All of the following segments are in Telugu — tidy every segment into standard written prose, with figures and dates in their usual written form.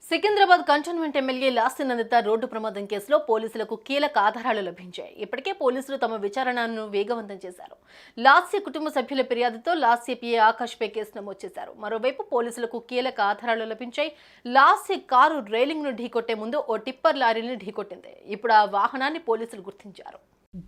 Secunderabad cantonment MLA Lasya Nanditha road ప్రమాదం కేసులో పోలీసులకు కీలక ఆధారాలు లభించాయి. ఇప్పటికే పోలీసులు తమ విచారణను వేగవంతం చేశారు. లాస్తి కుటుంబ సభ్యుల ఫిర్యాదుతో లాస్తి పిఏ ఆకాష్పై కేసు నమోదు చేశారు. మరోవైపు పోలీసులకు కీలక ఆధారాలు లభించాయి. లాస్తి కారు రైలింగ్ ను ఢీకొట్టే ముందు ఓ టిప్పర్ లారీని ఢీకొట్టింది. ఇప్పుడు ఆ వాహనాన్ని పోలీసులు గుర్తించారు.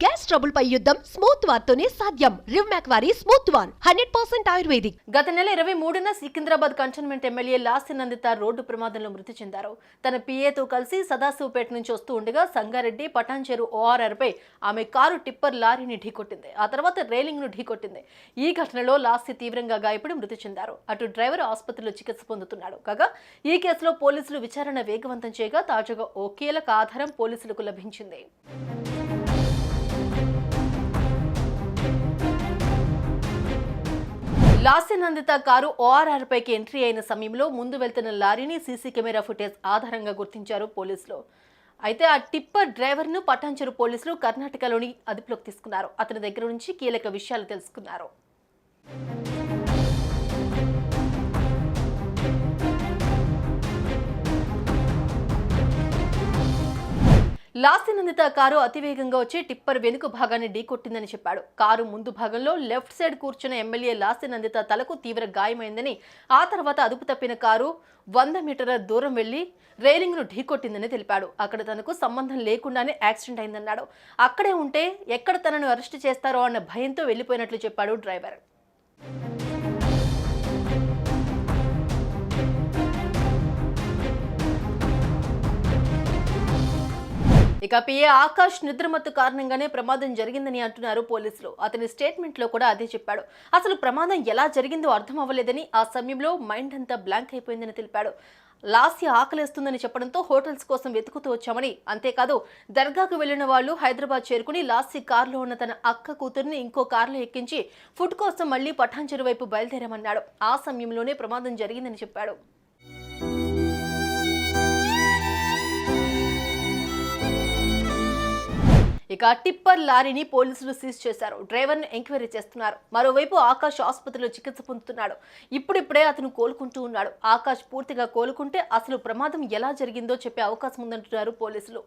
గ్యాస్ ట్రబుల్ పై యుద్ధం స్మూత్ వార్ తోనే సాధ్యం. రివ్మాక్ వారి స్మూత్ వార్ 100% ఆయుర్వేదిక్. గత నెల 23న Secunderabad cantonment MLA Lasya Nanditha road ప్రమాదంలో మృతి చెందారు. తన పిఏతో కలిసి సదాశివపేట నుంచి వస్తూ ఉండగా సంగారెడ్డి పటాన్చెరు ORR పై ఆమె కారు టిప్పర్ లారీని ఢీకొట్టింది. ఆ తర్వాత రైలింగ్ ను ఢీకొట్టింది. ఈ ఘటనలో లాస్తి తీవ్రంగా గాయపడి మృతి చెందారు. అటు డ్రైవర్ ఆసుపత్రిలో చికిత్స పొందుతున్నాడు. కాగా ఈ కేసులో పోలీసులు విచారణ వేగవంతం చేయగా తాజాగా ఓ కీలక ఆధారం పోలీసులకు లభించింది. లాస్తి నందిత కారు ORR పైకి ఎంట్రీ అయిన సమయంలో ముందు వెళ్తున్న లారీని సీసీ కెమెరా ఫుటేజ్ ఆధారంగా గుర్తించారు పోలీసులు. అయితే ఆ టిప్పర్ డ్రైవర్ను పటాన్చెరు పోలీసులు కర్ణాటకలోని అదుపులోకి తీసుకున్నారు. అతని దగ్గర నుంచి కీలక విషయాలు తెలుసుకున్నారు. లాస్తి నందిత కారు అతివేగంగా వచ్చి టిప్పర్ వెనుక భాగాన్ని ఢీకొట్టిందని చెప్పాడు. కారు ముందు భాగంలో లెఫ్ట్ సైడ్ కూర్చున్న ఎమ్మెల్యే లాస్తి నందిత తలకు తీవ్ర గాయమైందని, ఆ తర్వాత అదుపు తప్పిన కారు 100 మీటర్ల దూరం వెళ్లి రైలింగ్ ను ఢీకొట్టిందని తెలిపాడు. అక్కడ తనకు సంబంధం లేకుండానే యాక్సిడెంట్ అయిందన్నాడు. అక్కడే ఉంటే ఎక్కడ తనను అరెస్ట్ చేస్తారో అన్న భయంతో వెళ్లిపోయినట్లు చెప్పాడు డ్రైవర్. ఇక పిఏ ఆకాష్ నిద్రమత్తు కారణంగానే ప్రమాదం జరిగిందని అంటున్నారు పోలీసులు. అతని స్టేట్మెంట్ లో కూడా అదే చెప్పాడు. అసలు ప్రమాదం ఎలా జరిగిందో అర్థం అవ్వలేదని, ఆ సమయంలో మైండ్ అంతా బ్లాంక్ అయిపోయిందని తెలిపాడు. లాస్తి ఆకలేస్తుందని చెప్పడంతో హోటల్స్ కోసం వెతుకుతూ వచ్చామని, అంతేకాదు దర్గాకు వెళ్లిన వాళ్ళు హైదరాబాద్ చేరుకుని లాస్తి కారులో ఉన్న తన అక్క కూతురిని ఇంకో కారులో ఎక్కించి ఫుడ్ కోసం మళ్లీ పటాన్చెరు వైపు బయలుదేరామన్నాడు. ఆ సమయంలోనే ప్రమాదం జరిగిందని చెప్పాడు. ఇక టిప్పర్ లారీని పోలీసులు సీజ్ చేశారు. డ్రైవర్ను ఎంక్వైరీ చేస్తున్నారు. మరోవైపు ఆకాష్ ఆసుపత్రిలో చికిత్స పొందుతున్నాడు. ఇప్పుడిప్పుడే అతను కోలుకుంటూ ఉన్నాడు. ఆకాష్ పూర్తిగా కోలుకుంటే అసలు ప్రమాదం ఎలా జరిగిందో చెప్పే అవకాశం ఉందంటున్నారు పోలీసులు.